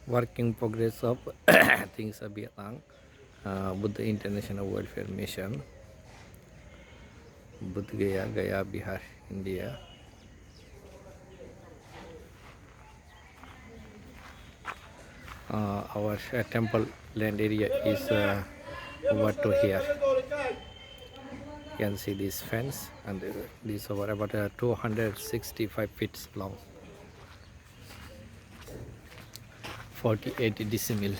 work in progress of things of Vietnam, Buddha International Welfare Mission, Bodhgaya, Gaya, Bihar, India. Our temple land area is over to here. You can see this fence, and this over about 265 feet long, 48 decimal.